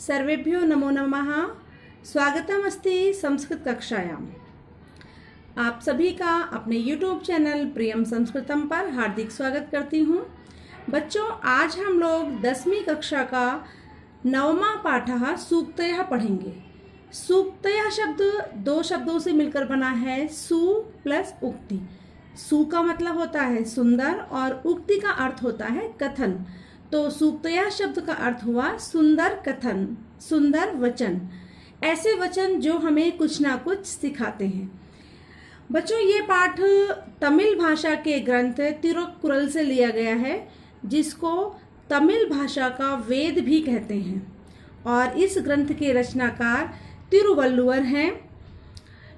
सर्वेभ्यो नमो नमः। स्वागतम अस्ति संस्कृत कक्षायाम। आप सभी का अपने YouTube चैनल प्रियम संस्कृतम पर हार्दिक स्वागत करती हूँ। बच्चों, आज हम लोग 10वीं कक्षा का 9वां पाठः सूक्तयः पढ़ेंगे। सूक्तयः शब्द दो शब्दों से मिलकर बना है, सु प्लस उक्ति। सु का मतलब होता है सुंदर और उक्ति का अर्थ होता है कथन। तो सूक्तयः शब्द का अर्थ हुआ सुंदर कथन, सुंदर वचन, ऐसे वचन जो हमें कुछ ना कुछ सिखाते हैं। बच्चों, ये पाठ तमिल भाषा के ग्रंथ तिरुक्कुरल से लिया गया है, जिसको तमिल भाषा का वेद भी कहते हैं। और इस ग्रंथ के रचनाकार तिरुवल्लुवर हैं।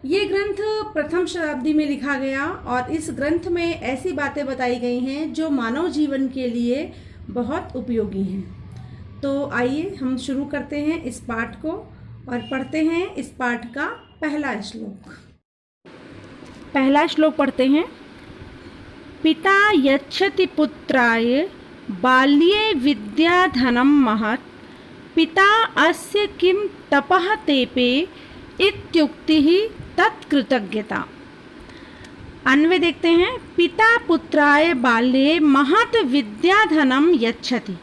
ये ग्रंथ प्रथम शताब्दी में लिखा गया और इस ग्रंथ में ऐसी बातें बताई गई हैं जो मानव जीवन के लिए बहुत उपयोगी हैं। तो आइए हम शुरू करते हैं इस पाठ को और पढ़ते हैं इस पाठ का पहला श्लोक। पहला श्लोक पढ़ते हैं। पिता यच्छति पुत्राय बाल्ये विद्याधनं महत्, पिता अस्य किं तपः तेपे इत्युक्तिः तत्कृतज्ञता। अन्वय देखते हैं। पिता पुत्राय बाल्ये महत् विद्याधनं यच्छति।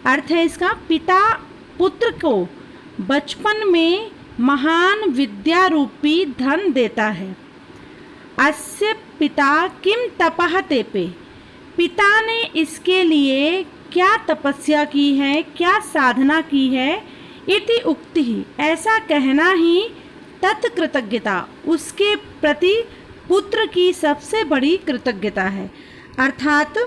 अर्थ है इसका, पिता पुत्र को बचपन में महान विद्या रूपी धन देता है। अस्य पिता किम तपः तेपे, पिता ने इसके लिए क्या तपस्या की है, क्या साधना की है। इति उक्ति, ऐसा कहना ही तत्कृतज्ञता, उसके प्रति पुत्र की सबसे बड़ी कृतज्ञता है। अर्थात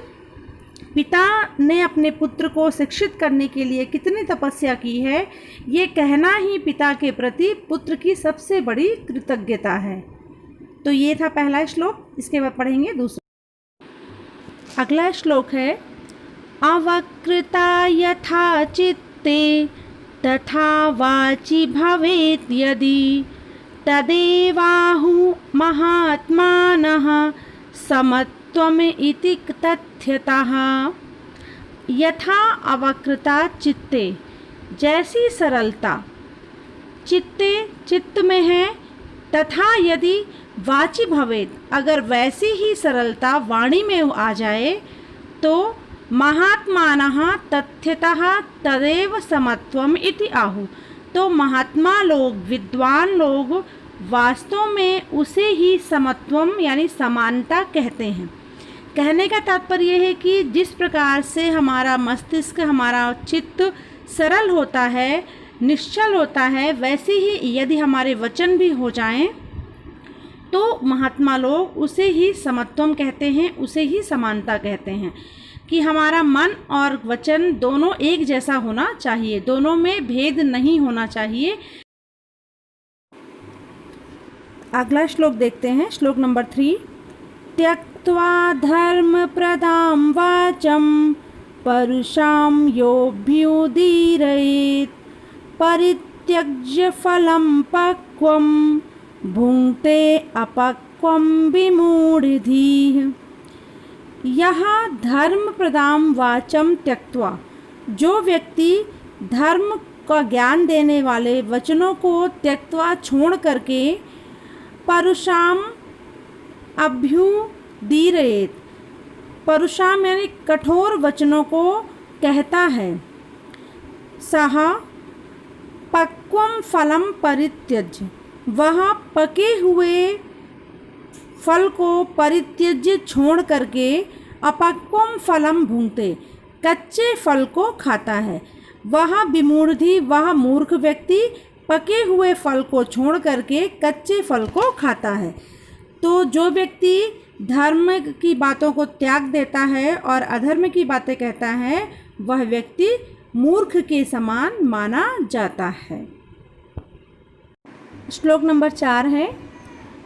पिता ने अपने पुत्र को शिक्षित करने के लिए कितनी तपस्या की है, ये कहना ही पिता के प्रति पुत्र की सबसे बड़ी कृतज्ञता है। तो ये था पहला श्लोक। इसके बाद पढ़ेंगे दूसरा। अगला श्लोक है। अवकृता यथा चित्ते तथा वाचि भवेत् यदि, तदेवाहु महात्मानः समत्वम् इति तथ्यतः। यथा अवकृता चित्ते, जैसी सरलता चित्ते चित्त में है, तथा यदि वाचि भवेत्, अगर वैसी ही सरलता वाणी में आ जाए, तो महात्मानः तथ्यतः तदेव समत्वम् इति आहु, तो महात्मा लोग, विद्वान लोग वास्तव में उसे ही समत्वम यानी समानता कहते हैं। कहने का तात्पर्य है कि जिस प्रकार से हमारा मस्तिष्क, हमारा चित्त सरल होता है, निश्चल होता है, वैसे ही यदि हमारे वचन भी हो जाएं, तो महात्मा लोग उसे ही समत्वम कहते हैं, उसे ही समानता कहते हैं कि हमारा मन और वचन दोनों एक जैसा होना चाहिए, दोनों में भेद नहीं होना चाहिए। अगला श्लोक देखते हैं। श्लोक नंबर 3। त्यक्त्वा धर्म प्रदां वाचं परुषां योऽभ्युदीरयेत्, परित्यज्य फलं पक्वं भुङ्क्ते अपक्वं विमूढधीः। यह धर्म प्रदां वाचं त्यक्त्वा, जो व्यक्ति धर्म का ज्ञान देने वाले वचनों को त्यक्त्वा छोड़ करके परुषाम अभ्युदीरयेत्, परुषाम यानी कठोर वचनों को कहता है। सह पक्वम फलम परित्यज्य, वह पके हुए फल को परित्यज्य छोड़ करके अपक्वम फलम भुंक्ते, कच्चे फल को खाता है। वह विमूढ़ी, वह मूर्ख व्यक्ति पके हुए फल को छोड़ करके कच्चे फल को खाता है। तो जो व्यक्ति धर्म की बातों को त्याग देता है और अधर्म की बातें कहता है, वह व्यक्ति मूर्ख के समान माना जाता है। श्लोक नंबर 4 है।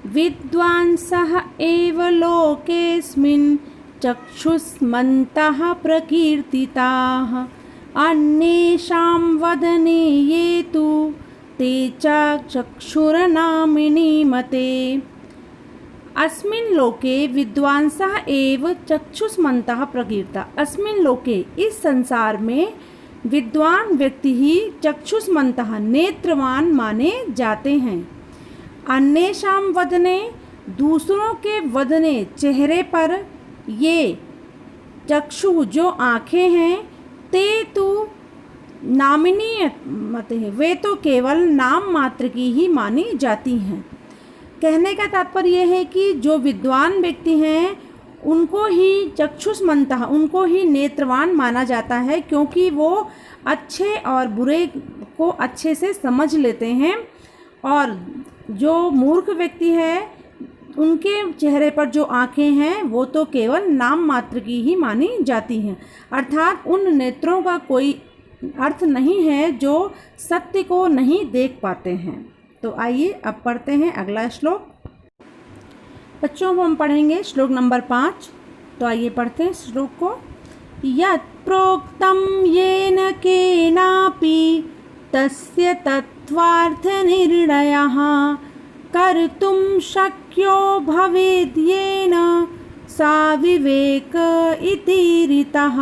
विद्वांसः एव लोकेऽस्मिन् चक्षुष्मन्तः प्रकीर्तिताः, अन्येषां वदने ये तु ते चक्षुरनामिनी मते। अस्मिन् लोके विद्वांसः एव चक्षुष्मन्तः प्रकीर्ता। अस्मिन् लोके, इस संसार में विद्वान व्यक्ति ही चक्षुष्मन्तः नेत्रवान माने जाते हैं। अन्येषां वदने दूसरों के वदने चेहरे पर ये चक्षु जो आँखें हैं ते तो नामिनीय मत है, वे तो केवल नाम मात्र की ही मानी जाती हैं। कहने का तात्पर्य यह है कि जो विद्वान व्यक्ति हैं उनको ही चक्षुष्मन्तः, उनको ही नेत्रवान माना जाता है, क्योंकि वो अच्छे और बुरे को अच्छे से समझ लेते हैं। और जो मूर्ख व्यक्ति है उनके चेहरे पर जो आँखें हैं वो तो केवल नाम मात्र की ही मानी जाती हैं, अर्थात उन नेत्रों का कोई अर्थ नहीं है जो सत्य को नहीं देख पाते हैं। तो आइए अब पढ़ते हैं अगला श्लोक। बच्चों हम पढ़ेंगे श्लोक नंबर 5। तो आइए पढ़ते हैं श्लोक को। यत् प्रोक्तं येन केनापि तस्य तत्त्वार्थ निर्णयः कर्तुं शक्यो भवेद् येन सा विवेक इति रीतः।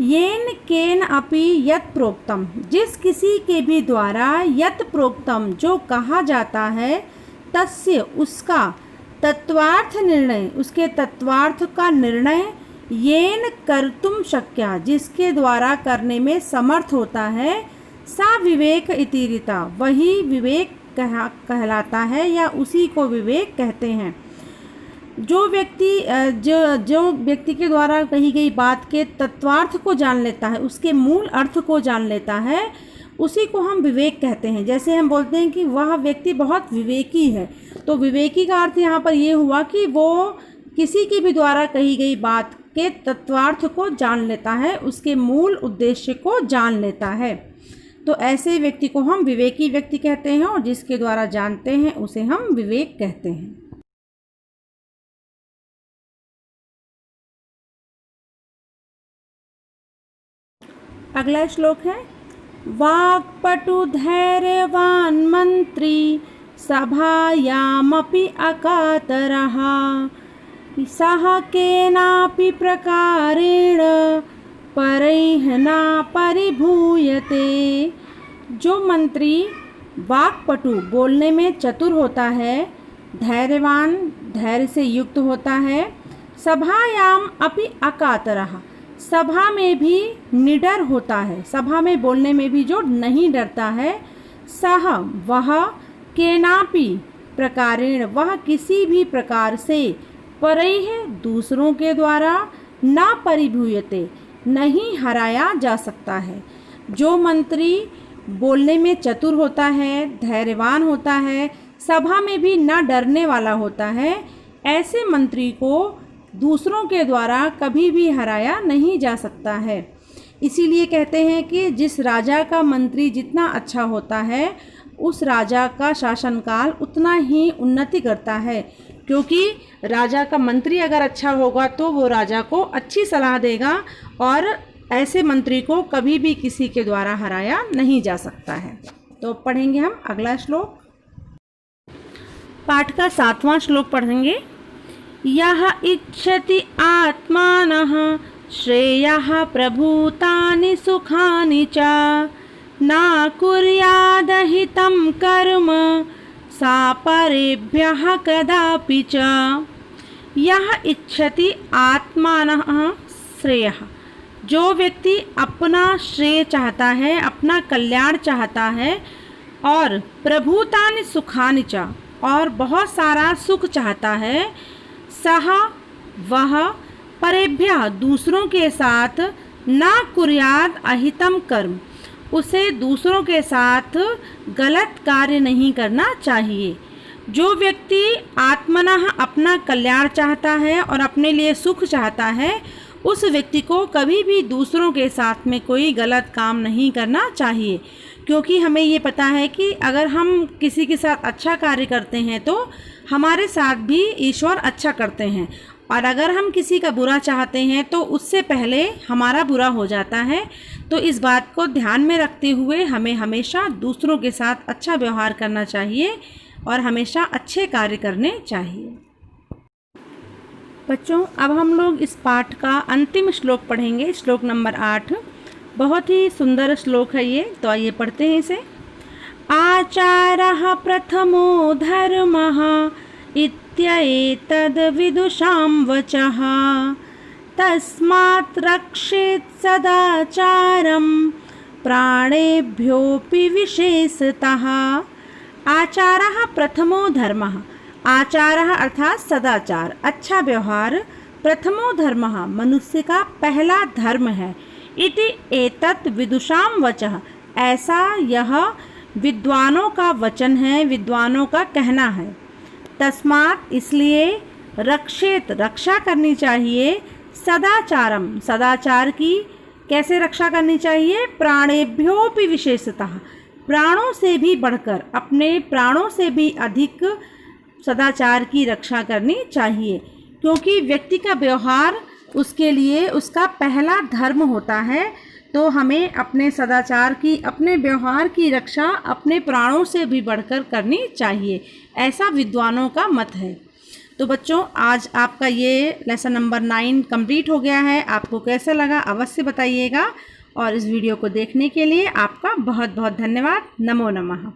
येन केन अपि यत् प्रोक्तम, जिस किसी के भी द्वारा यत् प्रोक्तम जो कहा जाता है, तस्य उसका तत्वार्थ निर्णय, उसके तत्वार्थ का निर्णय, येन कर्तुम शक्या जिसके द्वारा करने में समर्थ होता है, सा विवेक इति रीता वही विवेक कहलाता है या उसी को विवेक कहते हैं। जो व्यक्ति के द्वारा कही गई बात के तत्वार्थ को जान लेता है, उसके मूल अर्थ को जान लेता है, उसी को हम विवेक कहते हैं। जैसे हम बोलते हैं कि वह व्यक्ति बहुत विवेकी है, तो विवेकी का अर्थ यहाँ पर ये हुआ कि वो किसी के भी द्वारा कही गई बात के तत्वार्थ को जान लेता है, उसके मूल उद्देश्य को जान लेता है। तो ऐसे व्यक्ति को हम विवेकी व्यक्ति कहते हैं और जिसके द्वारा जानते हैं उसे हम विवेक कहते हैं। अगला श्लोक है वाक्पटु धैर्यवान मंत्री सभायामपि अकातरः सह केनापि प्रकारेण परैः न परिभूयते। जो मंत्री वाक्पटु बोलने में चतुर होता है, धैर्यवान धैर्य से युक्त होता है, सभायाम अपि अकातरः सभा में भी निडर होता है, सभा में बोलने में भी जो नहीं डरता है, सह वह केनापि प्रकारेण वह किसी भी प्रकार से परैः दूसरों के द्वारा न परिभूयते नहीं हराया जा सकता है। जो मंत्री बोलने में चतुर होता है, धैर्यवान होता है, सभा में भी न डरने वाला होता है, ऐसे मंत्री को दूसरों के द्वारा कभी भी हराया नहीं जा सकता है। इसीलिए कहते हैं कि जिस राजा का मंत्री जितना अच्छा होता है, उस राजा का शासनकाल उतना ही उन्नति करता है, क्योंकि राजा का मंत्री अगर अच्छा होगा तो वो राजा को अच्छी सलाह देगा और ऐसे मंत्री को कभी भी किसी के द्वारा हराया नहीं जा सकता है। तो पढ़ेंगे हम अगला श्लोक। पाठ का 7वां श्लोक पढ़ेंगे। यह इच्छति आत्मानः श्रेयः प्रभूतानि सुखानि च न कुर्यादहितं कर्म सा परेभ्यः कदापि च। यह इच्छति आत्मानः श्रेयः, जो व्यक्ति अपना श्रेय चाहता है, अपना कल्याण चाहता है, और प्रभूतानि सुखानि च और बहुत सारा सुख चाहता है, सह वह परेभ्यः दूसरों के साथ न कुर्याद अहितम कर्म उसे दूसरों के साथ गलत कार्य नहीं करना चाहिए। जो व्यक्ति आत्मनः अपना कल्याण चाहता है और अपने लिए सुख चाहता है, उस व्यक्ति को कभी भी दूसरों के साथ में कोई गलत काम नहीं करना चाहिए, क्योंकि हमें ये पता है कि अगर हम किसी के साथ अच्छा कार्य करते हैं तो हमारे साथ भी ईश्वर अच्छा करते हैं, और अगर हम किसी का बुरा चाहते हैं तो उससे पहले हमारा बुरा हो जाता है। तो इस बात को ध्यान में रखते हुए हमें हमेशा दूसरों के साथ अच्छा व्यवहार करना चाहिए और हमेशा अच्छे कार्य करने चाहिए। बच्चों अब हम लोग इस पाठ का अंतिम श्लोक पढ़ेंगे, श्लोक नंबर 8। बहुत ही सुंदर श्लोक है ये, तो आइए पढ़ते हैं इसे। आचारः प्रथमो धर्मः इत्येतद् विदुषां वचः तस्मात् रक्षेत् सदाचारं प्राणेभ्योऽपि विशेषतः। आचारः प्रथमो धर्मः, आचारः अर्थात सदाचार, अच्छा व्यवहार, प्रथमो धर्मः मनुष्य का पहला धर्म है, इति एतत् विदुषां वचः, ऐसा यह विद्वानों का वचन है, विद्वानों का कहना है। तस्मात् इसलिए, रक्षेत रक्षा करनी चाहिए, सदाचारम सदाचार की कैसे रक्षा करनी चाहिए, प्राणेभ्योऽपि विशेषतः प्राणों से भी बढ़कर, अपने प्राणों से भी अधिक सदाचार की रक्षा करनी चाहिए, क्योंकि व्यक्ति का व्यवहार उसके लिए उसका पहला धर्म होता है। तो हमें अपने सदाचार की, अपने व्यवहार की रक्षा अपने प्राणों से भी बढ़कर करनी चाहिए, ऐसा विद्वानों का मत है। तो बच्चों, आज आपका ये लेसन नंबर 9 कंप्लीट हो गया है। आपको कैसा लगा अवश्य बताइएगा, और इस वीडियो को देखने के लिए आपका बहुत बहुत धन्यवाद। नमो नमः।